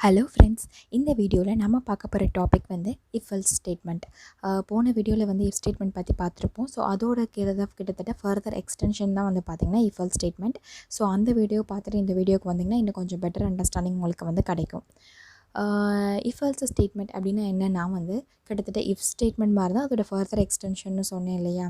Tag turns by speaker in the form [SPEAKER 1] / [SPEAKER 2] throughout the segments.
[SPEAKER 1] Hello friends, இந்த வீடியோவில் நம்ம பார்க்க போகிற டாபிக் வந்து இஃப் எல்ஸ் ஸ்டேட்மெண்ட். போன வீடியோவில் வந்து இஃப் ஸ்டேட்மெண்ட் பற்றி பார்த்துருப்போம். ஸோ அதோட கிட்டத்தட்ட ஃபர்தர் எக்ஸ்டென்ஷன் தான் வந்து பார்த்திங்கன்னா இஃப் எல்ஸ் ஸ்டேட்மெண்ட். ஸோ அந்த வீடியோ பார்த்துட்டு இந்த வீடியோக்கு வந்திங்கன்னா இன்னும் கொஞ்சம் பெட்டர் அண்டர்ஸ்டாண்டிங் உங்களுக்கு வந்து கிடைக்கும். இஃப் எல்ஸ் ஸ்டேட்மெண்ட் அப்படின்னா என்னென்னா வந்து கிட்டத்தட்ட இஃப் ஸ்டேட்மெண்ட் மாதிரி தான் அதோட ஃபர்தர் எக்ஸ்டென்ஷன்னு சொன்னேன் இல்லையா.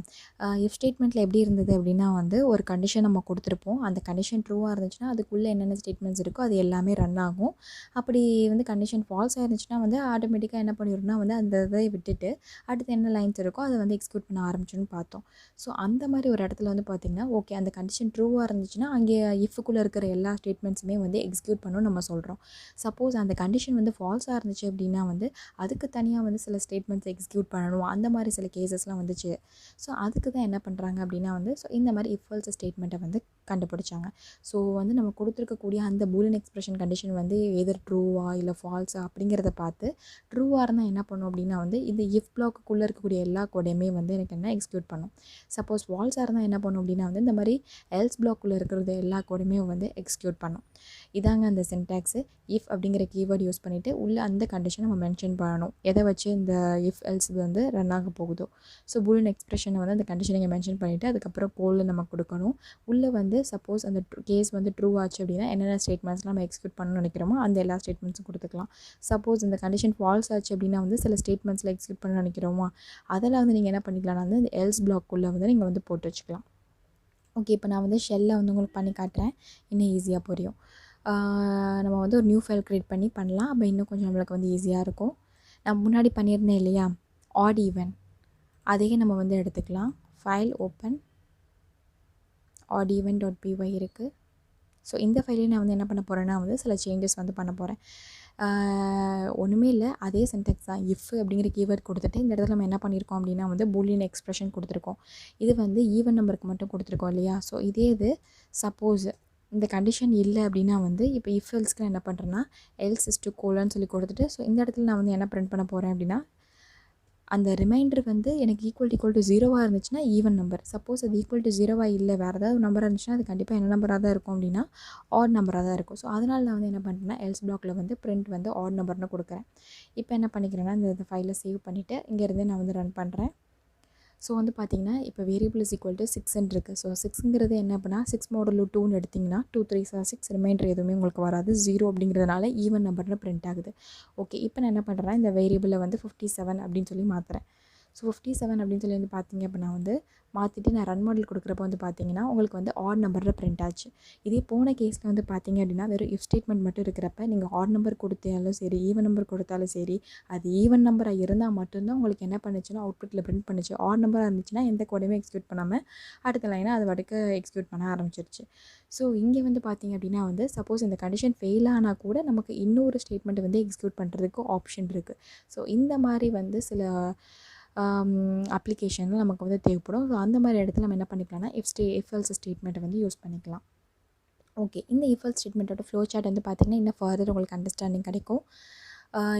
[SPEAKER 1] இஃப் ஸ்டேட்மெண்ட்டில் எப்படி இருந்தது அப்படின்னா வந்து ஒரு கண்டிஷன் நம்ம கொடுத்துருப்போம். அந்த கண்டிஷன் ட்ரூவாக இருந்துச்சுன்னா அதுக்குள்ளே என்னென்ன ஸ்டேட்மெண்ட்ஸ் இருக்கோ அது எல்லாமே ரன் ஆகும். அப்படி வந்து கண்டிஷன் ஃபால்ஸாக இருந்துச்சுன்னா வந்து ஆட்டோமேட்டிக்காக என்ன பண்ணிடும்னா வந்து அந்த இதை விட்டுட்டு அடுத்து என்ன லைன்ஸ் இருக்கோ அதை வந்து எக்ஸிக்யூட் பண்ண ஆரம்பிச்சுன்னு பார்த்தோம். ஸோ அந்த மாதிரி ஒரு இடத்துல வந்து பார்த்திங்கன்னா ஓகே, அந்த கண்டிஷன் ட்ரூவாக இருந்துச்சுன்னா அங்கே இஃப்க்குள்ளே இருக்கிற எல்லா ஸ்டேட்மெண்ட்ஸுமே வந்து எக்ஸிக்யூட் பண்ணணும் நம்ம சொல்கிறோம். சப்போஸ் அந்த கண்டிஷன் வந்து ஃபால்ஸாக இருந்துச்சு அப்படின்னா வந்து அதுக்கு தனியாக வந்து சில ஸ்டேட்மெண்ட்ஸ் எக்ஸிக்யூட் பண்ணணும். அந்த மாதிரி சில கேசஸ்லாம் வந்துச்சு. ஸோ அதுக்கு தான் என்ன பண்ணுறாங்க அப்படின்னா வந்து ஸோ இந்த மாதிரி இஃப் எல்ஸ் ஸ்டேட்மெண்ட்டை வந்து கண்டுபிடிச்சாங்க. ஸோ வந்து நம்ம கொடுத்துருக்கக்கூடிய அந்த பூலியன் எக்ஸ்பிரஷன் கண்டிஷன் வந்து எதர் ட்ரூவா இல்லை ஃபால்ஸா அப்படிங்கிறத பார்த்து ட்ரூவாக இருந்தால் என்ன பண்ணும் அப்படின்னா வந்து இந்த இஃப் பிளாக்குள்ளே இருக்கக்கூடிய எல்லா கோடையுமே வந்து எனக்கு என்ன எக்ஸிக்யூட் பண்ணும். சப்போஸ் ஃபால்ஸாக இருந்தால் என்ன பண்ணும் அப்படின்னா வந்து இந்த மாதிரி எல்ஸ் பிளாக்குள்ளே இருக்கிறது எல்லா கோடையுமே வந்து எக்ஸிக்யூட் பண்ணும். இதாங்க அந்த சின்டாக்ஸு. இஃப் அப்படிங்கிற கீவேர்ட் யூஸ் பண்ணிவிட்டு உள்ளே அந்த கண்டிஷன் நம்ம மென்ஷன் பண்ணணும். எதை வச்சு இந்த இஃப் எல்ஸ் வந்து ரன் ஆக போகுதோ. ஸோ பூலியன் எக்ஸ்பிரஷனை வந்து அந்த கண்டிஷனை நீங்கள் மென்ஷன் பண்ணிவிட்டு அதுக்கப்புறம் கோலில் நம்ம கொடுக்கணும். உள்ளே வந்து சப்போஸ் அந்த கேஸ் வந்து ட்ரூ ஆச்சு அப்படின்னா என்னென்ன ஸ்டேட்மெண்ட்ஸ்லாம் நம்ம எக்ஸிக்யூட் பண்ணணும்னு நினைக்கிறோமோ அந்த எல்லா ஸ்டேட்மெண்ட்ஸும் கொடுத்துக்கலாம். சப்போஸ் இந்த கண்டிஷன் ஃபால்ஸ் ஆச்சு அப்படின்னா வந்து சில ஸ்டேட்மெண்ட்ஸில் எக்ஸிக்யூட் பண்ண நினைக்கிறோமா அதெல்லாம் வந்து நீங்கள் என்ன பண்ணிக்கலாம்னா வந்து இந்த எல்ஸ் பிளாக்குள்ளே வந்து நீங்கள் வந்து போட்டு வச்சுக்கலாம். ஓகே, இப்போ நான் வந்து ஷெல்லை வந்து உங்களுக்கு பண்ணி காட்டுறேன், இன்னும் ஈஸியாக புரியும். நம்ம வந்து ஒரு நியூ ஃபைல் க்ரியேட் பண்ணலாம். அப்போ இன்னும் கொஞ்சம் நம்மளுக்கு வந்து ஈஸியாக இருக்கும். நான் முன்னாடி பண்ணியிருந்தேன் இல்லையா ஆட் ஈவன், அதையே நம்ம வந்து எடுத்துக்கலாம். File open, add even .py இருக்குது. ஸோ இந்த ஃபைலையும் நான் வந்து என்ன பண்ண போகிறேன்னா வந்து சில சேஞ்சஸ் வந்து பண்ண போகிறேன். ஒன்றுமே இல்லை, அதே சின்டாக்ஸ் தான். இஃப் அப்படிங்கிற கீவேர்ட் கொடுத்துட்டு இந்த இடத்துல நம்ம என்ன பண்ணியிருக்கோம் அப்படின்னா வந்து பூலியன் எக்ஸ்பிரஷன் கொடுத்துருக்கோம். இது வந்து ஈவன் நம்பருக்கு மட்டும் கொடுத்துருக்கோம் இல்லையா. ஸோ இதே இது சப்போஸ் இந்த கண்டிஷன் இல்லை அப்படின்னா வந்து இப்போ இஃப் எல்ஸ்க்கு நான் என்ன பண்ணுறேன்னா எல்ஸ் இஸ் டு கோலன்னு சொல்லி கொடுத்துட்டு ஸோ இந்த இடத்துல நான் வந்து என்ன பிரிண்ட் பண்ண போகிறேன் அப்படின்னா அந்த ரிமைண்டர் வந்து எனக்கு ஈக்குவல் டு 0வாக இருந்துச்சுன்னா ஈவன் நம்பர். சப்போஸ் அது ஈக்குவல் டு 0வாக இல்லை வேறு ஏதாவது நம்பராக இருந்துச்சுன்னா அது கண்டிப்பாக என்ன நம்பராக தான் இருக்கும் அப்படின்னா ஆட் நம்பராக தான் இருக்கும். ஸோ அதனால் நான் வந்து என்ன பண்ணுறேன்னா எல்ஸ் பிளாக்கில் வந்து பிரிண்ட் வந்து ஆட் நம்பர்னு கொடுக்குறேன். இப்போ என்ன பண்ணிக்கிறேன்னா இந்த ஃபைலை சேவ் பண்ணிவிட்டு இங்கேருந்து நான் வந்து ரன் பண்ணுறேன். ஸோ வந்து பார்த்திங்கன்னா இப்போ வேரியபிள் இஸ் ஈக்குவல் டு 6 இருக்குது. ஸோ 6ங்கிறது என்ன அப்படின்னா 6 மாடல் 2ன்னு எடுத்திங்கன்னா 2 3 6 ரிமைண்டர் எதுவுமே உங்களுக்கு வராது. 0 அப்படிங்கிறதுனால ஈவன் நம்பர்னு பிரிண்ட் ஆகுது. ஓகே, இப்போ நான் என்ன பண்ணுறேன் இந்த வேரியபிளை வந்து 57 அப்படின்னு சொல்லி மாற்றுறேன். ஸோ 57 அப்படின்னு சொல்லி வந்து பார்த்திங்க அப்படின்னா வந்து மாற்றிட்டு நான் ரன் மாடல் கொடுக்குறப்ப வந்து பார்த்திங்கன்னா உங்களுக்கு வந்து ஆட் நம்பரில் பிரிண்ட் ஆச்சு. இதே போன கேஸில் வந்து பார்த்திங்க அப்படின்னா வெறும் இஃப் ஸ்டேட்மெண்ட் மட்டும் இருக்கிறப்ப நீங்கள் ஆட் நம்பர் கொடுத்தாலும் சரி ஈவன் நம்பர் கொடுத்தாலும் சரி அது ஈவன் நம்பராக இருந்தால் மட்டும்தான் உங்களுக்கு என்ன பண்ணுச்சுன்னா அவுட்புட்டில் பிரிண்ட் பண்ணுச்சு. ஆட் நம்பராக இருந்துச்சுன்னா எந்த கோடையுமே எக்ஸிக்யூட் பண்ணாமல் அடுத்த லைனை அது வரைக்கும் எக்ஸிக்யூட் பண்ண ஆரம்பிச்சிருச்சு. ஸோ இங்கே வந்து பார்த்திங்க அப்படின்னா வந்து சப்போஸ் இந்த கண்டிஷன் ஃபெயில் ஆனால் கூட நமக்கு இன்னொரு ஸ்டேட்மெண்ட் வந்து எக்ஸிக்யூட் பண்ணுறதுக்கு ஆப்ஷன் இருக்குது. ஸோ இந்த மாதிரி வந்து சில அப்ளிகேஷனில் நமக்கு வந்து தேவைப்படும். ஸோ அந்த மாதிரி இடத்துல நம்ம என்ன பண்ணிக்கலாம்னா இஃப் எல்ஸ் ஸ்டேட்மெண்ட்டை வந்து யூஸ் பண்ணிக்கலாம். ஓகே, இந்த இஃப் எல்ஸ் ஸ்டேட்மெண்ட்டோட ஃப்ளோ சார்ட் வந்து பார்த்திங்கன்னா இன்னும் ஃபர்தர் உங்களுக்கு அண்டர்ஸ்டாண்டிங் கிடைக்கும்.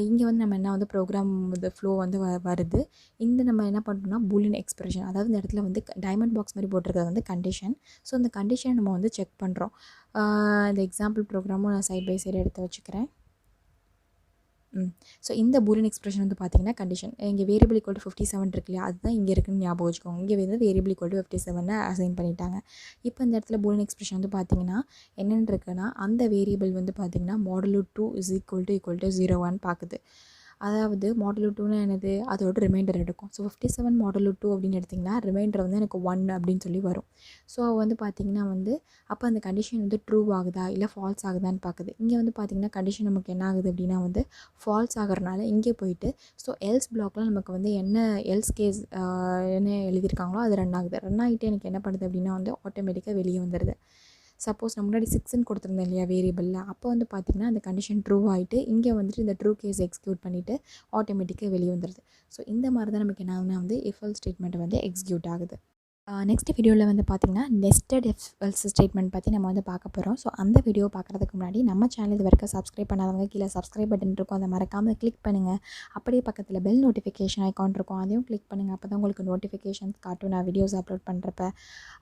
[SPEAKER 1] இங்கே வந்து நம்ம என்ன வந்து ப்ரோக்ராம் இது ஃப்ளோ வந்து வருது. இந்த நம்ம என்ன பண்ணுறோம்னா பூலியன் எக்ஸ்பிரஷன், அதாவது இந்த இடத்துல வந்து டைமண்ட் பாக்ஸ் மாதிரி போட்டிருக்கிறது வந்து கண்டிஷன். ஸோ இந்த கண்டிஷனை நம்ம வந்து செக் பண்ணுறோம். இந்த எக்ஸாம்பிள் ப்ரோக்ராமும் நான் சைட் பை சைடு எடுத்து வச்சுக்கிறேன். ஸோ இந்த பூலியன் எக்ஸ்பிரஷன் வந்து பார்த்திங்கன்னா கண்டிஷன் இங்கே வேரியபிள் ஈக்குவல் டு 57 இருக்கு இல்லையா, அதுதான் இங்கே இருக்குன்னு ஞாபகம் வச்சுக்கோங்க. இங்கே வந்து வேரியபிள் ஈக்குவல் டு 57 அசைன் பண்ணிட்டாங்க. இப்போ இந்த இடத்துல பூலியன் எக்ஸ்பிரஷன் வந்து பார்த்திங்கன்னா என்னென்னு இருக்குன்னா அந்த வேரியபிள் வந்து பார்த்திங்கன்னா மாடுலோ 2 இஸ் ஈக்குவல் டு 0 பார்க்குது. அதாவது மாடுலோ 2னா என்னது, அதோட ரிமைண்டர் எடுக்கும். ஸோ 57 மாடுலோ 2 அப்படின்னு எடுத்திங்கன்னா ரிமைண்டர் வந்து எனக்கு 1 அப்படின்னு சொல்லி வரும். ஸோ வந்து பார்த்திங்கன்னா வந்து அப்போ அந்த கண்டிஷன் வந்து ட்ரூ ஆகுதா இல்லை ஃபால்ஸ் ஆகுதான்னு பார்க்குது. இங்கே வந்து பார்த்திங்கன்னா கண்டிஷன் நமக்கு என்ன ஆகுது அப்படின்னா வந்து ஃபால்ஸ் ஆகிறனால இங்கே போயிட்டு ஸோ எல்ஸ் பிளாக்ல நமக்கு வந்து என்ன எல்ஸ் கேஸ் என்ன எழுதியிருக்காங்களோ அது ரன் ஆகுது. ரன் ஆகிட்டு எனக்கு என்ன பண்ணுது அப்படின்னா வந்து ஆட்டோமேட்டிக்காக வெளியே வந்துடுது. சப்போஸ் நான் முன்னாடி 6ன்னு கொடுத்துருந்தேன் இல்லையா வேரியபிளில், அப்போ வந்து பார்த்திங்கன்னா அந்த கண்டிஷன் ட்ரூ ஆகிட்டு இங்கே வந்துட்டு இந்த ட்ரூ கேஸ் எக்ஸிக்யூட் பண்ணிவிட்டு ஆட்டோமேட்டிக்காக வெளியே வந்துடுது. ஸோ இந்த மாதிரி தான் நமக்கு என்ன ஆகுதுன்னா வந்து இஃப் எல்ஸ் ஸ்டேட்மெண்ட் வந்து எக்ஸிக்யூட் ஆகுது. நெக்ஸ்ட் வீடியோவில் வந்து பார்த்திங்கன்னா நெஸ்டட் இஃப் எல்ஸ் ஸ்டேட்மெண்ட் பற்றி நம்ம வந்து பார்க்க போகிறோம். ஸோ அந்த வீடியோ பார்க்குறதுக்கு முன்னாடி நம்ம சேனல் இது வரைக்கும் சப்ஸ்கிரைப் பண்ணாதவங்க கீழே சப்ஸ்கிரைப் பட்டன் இருக்கும், அதை மறக்காமல் கிளிக் பண்ணுங்கள். அப்படியே பக்கத்தில் பெல் நோட்டிஃபிகேஷன் ஐக்கான் இருக்கும், அதையும் கிளிக் பண்ணுங்கள். அப்போ தான் உங்களுக்கு நோட்டிஃபிகேஷன்ஸ் காட்டும் நான் வீடியோஸ் அப்லோட் பண்ணுறப்ப.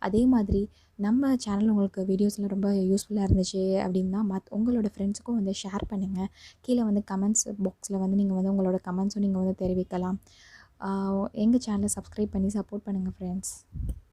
[SPEAKER 1] அதே மாதிரி நம்ம சேனல் உங்களுக்கு வீடியோஸில் ரொம்ப யூஸ்ஃபுல்லாக இருந்துச்சு அப்படின்னா உங்களோட ஃப்ரெண்ட்ஸுக்கும் வந்து ஷேர் பண்ணுங்கள். கீழே வந்து கமெண்ட்ஸ் பாக்ஸில் வந்து நீங்கள் வந்து உங்களோட கமெண்ட்ஸும் நீங்கள் வந்து தெரிவிக்கலாம். எங்கள் சேனலை சப்ஸ்கிரைப் பண்ணி சப்போர்ட் பண்ணுங்கள் ஃப்ரெண்ட்ஸ்.